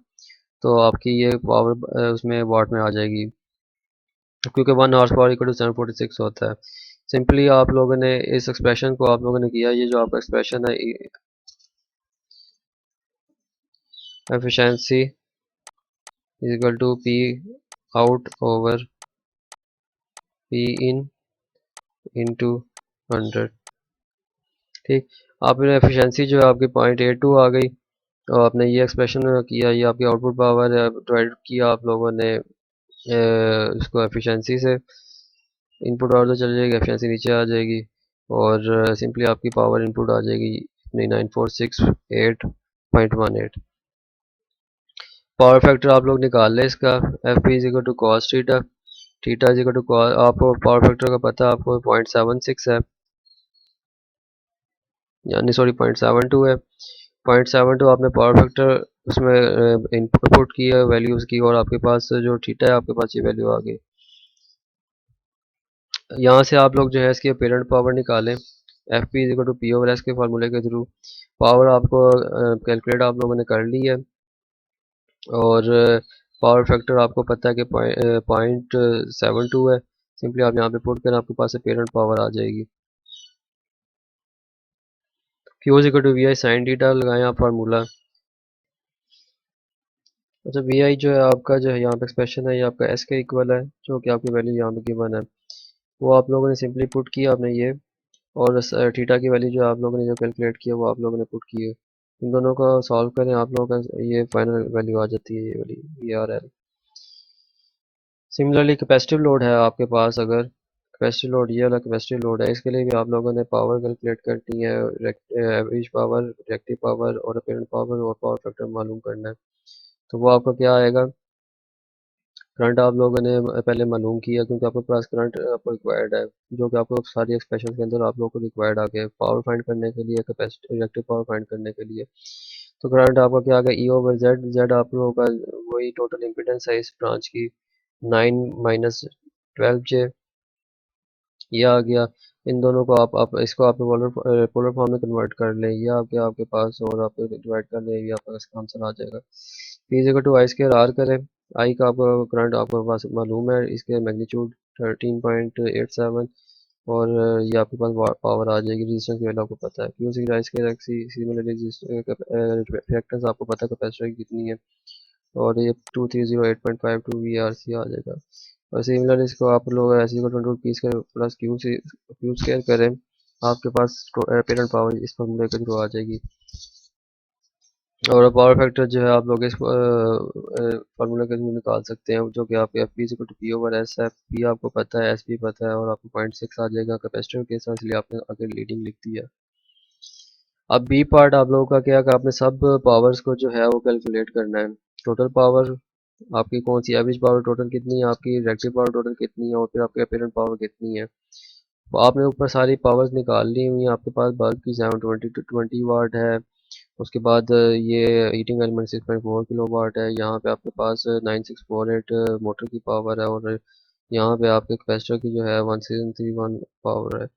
तो आपकी ये पावर उसमें वाट में आ जाएगी, क्योंकि 1 हॉर्स पावर इक्वल टू 746 होता है। सिंपली आप लोगों ने इस एक्सप्रेशन को आप लोगों ने किया, ये जो आपका एक्सप्रेशन है efficiency is equal to P out over P in into 100। ठीक, आपने एफिशिएंसी जो है आपकी 0.82 आ गई, और आपने ये एक्सप्रेशन किया, ये आपकी आउटपुट पावर है, डिवाइड किया आप लोगों ने इसको एफिशिएंसी से। इनपुट और तो चल जाएगी, एफिशिएंसी नीचे आ जाएगी, और सिंपली आपकी पावर इनपुट आ जाएगी अपनी 9468.18। पावर फैक्टर आप लोग निकाल लें इसका, F P is equal to cos theta, theta is equal to cos, आपको पावर फैक्टर का पता है आपको 0.76 है, यानी सॉरी 0.72 है। 0.72 आपने पावर फैक्टर उसमें इनपुट की है वैल्यूज़ की, और आपके पास जो थीटा है आपके पास ये वैल्यू आ गई। यहाँ से आप लोग जो है इसकी अपेरेंट पावर निकालें, F P is equal to P over S के फार्मूले के थ्रू। पावर आपको कैलकुलेट आप लोगों ने कर ली है, और पावर फैक्टर आपको पता है कि 0.72 है। सिंपली आप यहाँ पे पुट कर आपके पास अपेरेंट पावर आ जाएगी। Q is equal to we I sine theta लगाएं आप फार्मूला। अच्छा, वी आई जो है आपका जो है यहाँ पे एक्सप्रेशन है, ये आपका एस के इक्वल है, जो कि आपकी वैल्यू यहाँ पे गिवन है, वो आप लोगों ने सिंपली पुट किया आपने ये, और थीटा की वैल्यू जो आप लोगों ने जो कैलकुलेट किया वो आप लोगों ने पुट की है। इन दोनों को सॉल्व करें आप लोगों का ये फाइनल वैल्यू आ जाती है, ये वाली V R L. Similarly capacitive load है आपके पास, अगर कैपेसिटिव लोड ये वाला कैपेसिटिव लोड है, इसके लिए भी आप लोगों ने पावर कैलकुलेट करनी है, एवरेज पावर, रिएक्टिव पावर और अपेरेंट पावर, और पावर फैक्टर मालूम करना है। तो वो आपका क्या आएगा, करंट आप लोगों ने पहले मालूम किया क्योंकि आपके पास करंट आपको रिक्वायर्ड है, जो कि आपको सारी एक्सप्रेशन के अंदर आप लोगों को रिक्वायर्ड आ गया पावर फाइंड करने के लिए, कैपेसिटी रिएक्टिव पावर फाइंड करने के लिए। तो करंट आपका क्या आ गया, ई ओवर जेड, जेड आप लोगों का वही टोटल इम्पिडेंस है इस ब्रांच की, 9 - 12 J, ये आ गया। इन दोनों को आप इसको आप पोलर पोलर फॉर्म में कन्वर्ट कर लें, ये आपके आपके पास, और आप डिवाइड कर लें, ये आपका इसका आंसर आ जाएगा। P is equal to I square R करें। आई का आपको करंट आपके पास मालूम है, इसके मैग्नीट्यूड 13.87, और ये आपके पास पावर आ जाएगी। रेजिस्टेंस की वैल्यू आपको पता है, क्यू सी आई स्क्वायर एक्स सिमिलर रिएक्टेंस आपको पता है कैपेसिटर की कितनी है, और ये 2308.52 वी आर सी आ जाएगा। और सिमिलर इसको आप लोग ऐसे को 22 P square plus Q square करें, आपके पास पेरेंट पावर इस फॉर्मूले के थ्रू आ जाएगी। और पावर फैक्टर जो है आप लोग इस फार्मूला के थ्रू निकाल सकते हैं, जो कि आपके F P equal to P over S है। पी आपको पता है, एस पी पता है, और आपको 0.6 आ जाएगा कैपेसिटर के साथ, इसलिए आपने आगे लीडिंग लिख दी है। अब बी पार्ट आप लोगों का क्या है कि आपने सब पावर्स को जो है वो कैलकुलेट करना है। टोटल पावर आपकी कौन सी, एवरेज पावर टोटल कितनी है आपकी, रिएक्टिव पावर टोटल कितनी है, और फिर आपकी अपीरेंट पावर कितनी है। तो आपने ऊपर सारी पावर्स निकाल ली हुई हैं। आपके पास बल्ब की 720 वाट है। उसके बाद ये हीटिंग एलिमेंट 6.4 किलो वाट है। यहाँ पे आपके पास 9648 मोटर की पावर है, और यहाँ पे आपके कैपेसिटर की जो है 1731 पावर है।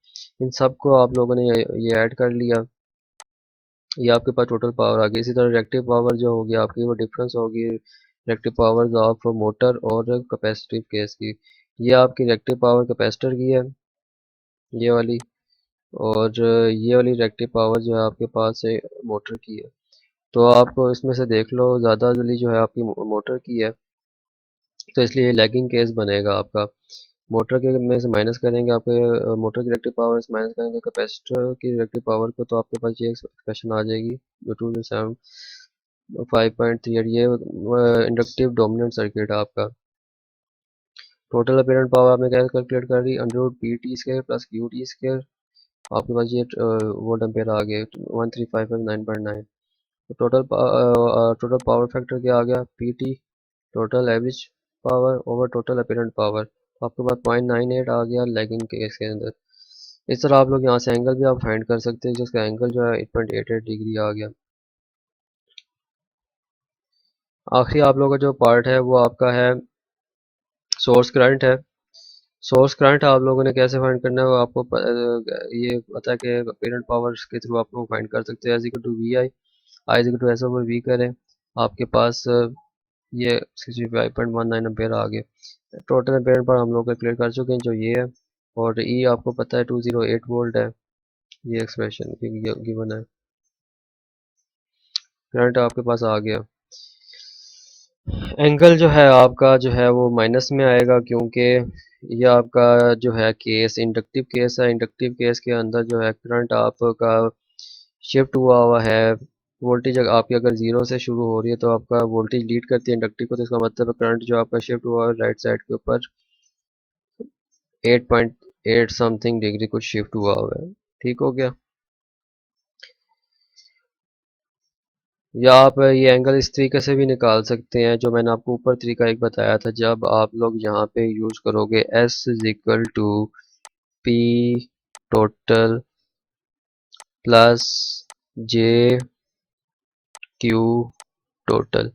इन सब को आप लोगों ने ये ऐड कर लिया, ये आपके पास टोटल पावर आ गई। इसी तरह रिएक्टिव पावर जो होगी आपकी, वो डिफरेंस होगी रिएक्टिव पावर्स ऑफ मोटर और कैपेसिटिव केस की। ये आपकी रिएक्टिव पावर कैपेसिटर की है, ये वाली, और ये वाली रिएक्टिव पावर जो है आपके पास है मोटर की है। तो आपको इसमें से देख लो, ज़्यादा जल्दी जो है आपकी मोटर की है, तो इसलिए लैगिंग केस बनेगा आपका। मोटर के में से माइनस करेंगे, आपके मोटर की रिएक्टिव पावर से माइनस करेंगे कैपेसिटर की रिएक्टिव पावर को, तो आपके पास ये एक्सप्रेशन आ जाएगी जो 275.38। ये इंडक्टिव डोमिनेंट सर्किट है आपका। टोटल अपीरेंट पावर आपने क्या कैलकुलेट कर दी, under root p t square plus q t square. आपके पास ये वोल्ट एम्पेयर आ गए 13559.9। टोटल पावर फैक्टर क्या आ गया, P T total average power over total apparent power. आपके पास 0.98 आ गया लैगिंग केस के अंदर। इस तरह आप लोग यहाँ से एंगल भी आप फाइंड कर सकते हैं, जिसका एंगल जो है 8.88 डिग्री आ गया। आखिरी आप लोगों का जो पार्ट है वो आपका है सोर्स करंट है। सोर्स करंट आप लोगों ने कैसे फाइंड करना है, वो आपको ये पता है कि पेरेंट पावर्स के थ्रू आप लोग फाइंड कर सकते हैं। S equal to we I, I is equal to S over V करें, आपके पास ये 65.19 एम्पेयर आ गए। टोटल एम्पेयर पर हम लोग कैलकुलेट कर चुके हैं जो ये है, और ई आपको पता है 208 वोल्ट है। ये एक्सप्रेशन गिवन है। करंट आपके पास आ गया। एंगल जो है आपका जो है वो माइनस में आएगा, क्योंकि ये आपका जो है केस इंडक्टिव केस है। इंडक्टिव केस के अंदर जो है करंट आपका शिफ्ट हुआ हुआ है। वोल्टेज आपकी अगर जीरो से शुरू हो रही है तो आपका वोल्टेज लीड करती है इंडक्टिव को, तो इसका मतलब है करंट जो आपका शिफ्ट हुआ है राइट साइड के ऊपर 8.8 समथिंग डिग्री कुछ शिफ्ट हुआ हुआ है। ठीक हो गया। या आप ये एंगल इस तरीके से भी निकाल सकते हैं, जो मैंने आपको ऊपर तरीका एक बताया था। जब आप लोग यहाँ पे यूज करोगे S is equal to P total plus J Q total.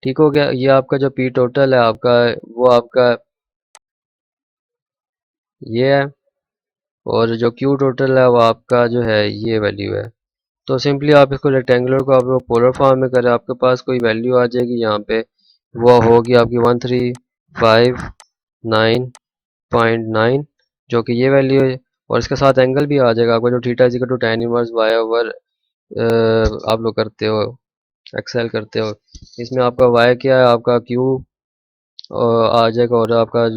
ठीक हो गया। ये आपका जो पी टोटल है आपका, वो आपका ये है, और जो क्यू टोटल है वो आपका जो है ये वैल्यू है। तो सिंपली आप इसको रेक्टेंगुलर को आप पोलर फॉर्म में करें, आपके पास कोई वैल्यू आ जाएगी यहाँ पे, वो होगी आपकी 1359.9, जो कि ये वैल्यू है। और इसके साथ एंगल भी आ जाएगा आपका, जो theta is equal to tan inverse Y over आप लोग करते हो, एक्सेल करते हो। इसमें आपका वाई क्या है, आपका क्यू आ जाएगा, और आपका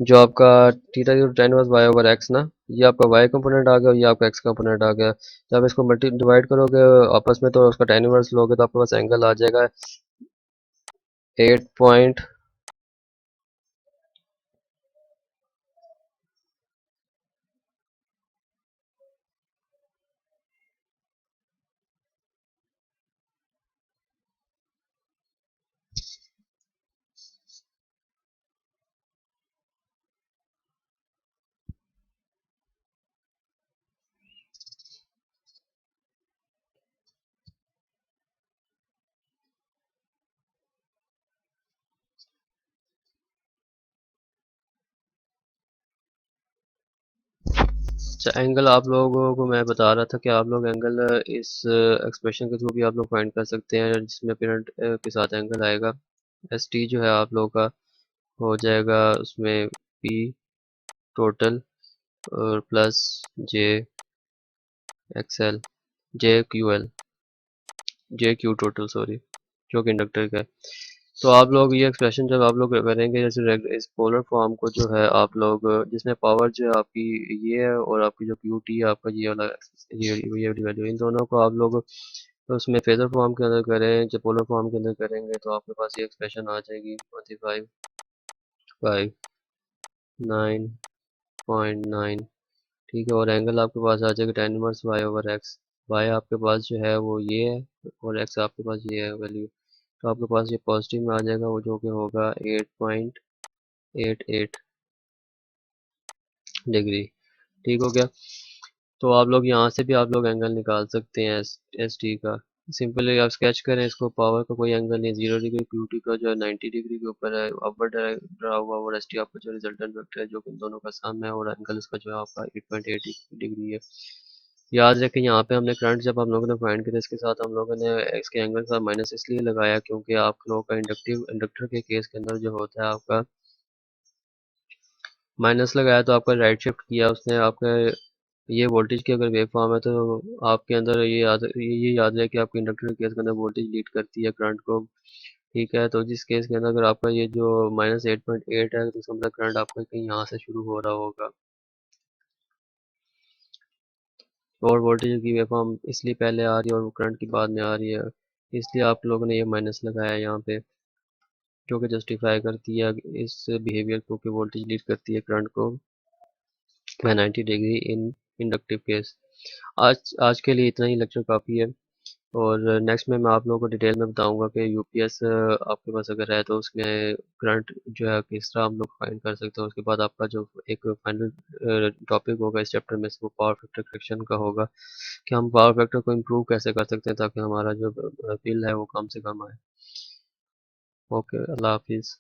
जो आपका theta is tan inverse Y over X ना, ये आपका वाई कंपोनेंट आ गया और ये आपका एक्स कंपोनेंट आ गया। जब इसको मल्टी डिवाइड करोगे आपस में, तो उसका tan इनवर्स लोगे तो आपके पास एंगल आ जाएगा 8 अच्छा, एंगल आप लोगों को मैं बता रहा था कि आप लोग एंगल इस एक्सप्रेशन के थ्रू भी आप लोग फाइंड कर सकते हैं, जिसमें पेरेंट के साथ एंगल आएगा। एस टी जो है आप लोगों का हो जाएगा उसमें पी टोटल और plus j x l j q l j Q total sorry, जो कि इंडक्टर का है। तो आप लोग ये एक्सप्रेशन जब आप लोग करेंगे, जैसे इस पोलर फॉर्म को जो है आप लोग, जिसमें पावर जो है आपकी ये है और आपकी जो क्यू टी है आपका ये वाला, ये वाली वैल्यू, इन दोनों को आप लोग उसमें फेजर फॉर्म के अंदर करें, जब पोलर फॉर्म के अंदर करेंगे तो आपके पास ये एक्सप्रेशन आ जाएगी 25.9। ठीक है, और एंगल आपके पास आ जाएगा tan inverse Y over X. Y आपके पास जो है वो ये है और एक्स आपके पास ये है वैल्यू। तो आपके पास ये पॉजिटिव में आ जाएगा, वो जो कि होगा 8.88 डिग्री। ठीक हो गया। तो आप लोग यहाँ से भी आप लोग एंगल निकाल सकते हैं एस टी का। सिंपली आप स्केच करें इसको, पावर का कोई एंगल नहीं, 0 डिग्री, क्यूटी का जो है 90 डिग्री के ऊपर है, अपवर्ड ड्रा हुआ, और एस टी आपका जो रिजल्टेंट वेक्टर है जो कि इन दोनों का सम है, और एंगल इसका जो है आपका 8.8 डिग्री है। याद रखें यहाँ पे हमने करंट जब हम लोगों ने फाइंड किया इसके साथ हम लोगों ने इसके एंगल का माइनस इसलिए लगाया क्योंकि आप लोगों का इंडक्टर के केस के अंदर जो होता है आपका माइनस लगाया, तो आपका राइट शिफ्ट किया उसने आपका, ये वोल्टेज की अगर वेव फॉर्म है तो आपके अंदर ये याद रहे कि आपके इंडक्टर के केस के अंदर वोल्टेज लीड करती है करंट को। ठीक है, तो जिस केस के अंदर अगर आपका ये जो -8.8 है तो इसका मतलब करंट आपका कहीं यहाँ से शुरू हो रहा होगा, और वोल्टेज की वेव फॉर्म इसलिए पहले आ रही है और करंट की बाद में आ रही है, इसलिए आप लोगों ने ये माइनस लगाया यहाँ पे, जो कि जस्टिफाई करती है इस बिहेवियर को कि वोल्टेज लीड करती है करंट को by 90 degree in inductive case. आज आज के लिए इतना ही, लेक्चर काफ़ी है, और नेक्स्ट में मैं आप लोगों को डिटेल में बताऊंगा कि यूपीएस आपके पास अगर है तो उसमें करंट जो है किस तरह हम लोग फाइंड कर सकते हैं। उसके बाद आपका जो एक फाइनल टॉपिक होगा इस चैप्टर में से वो पावर फैक्टर करेक्शन का होगा, कि हम पावर फैक्टर को इम्प्रूव कैसे कर सकते हैं ताकि हमारा जो बिल है वो कम से कम आए। ओके, अल्लाह हाफिज़।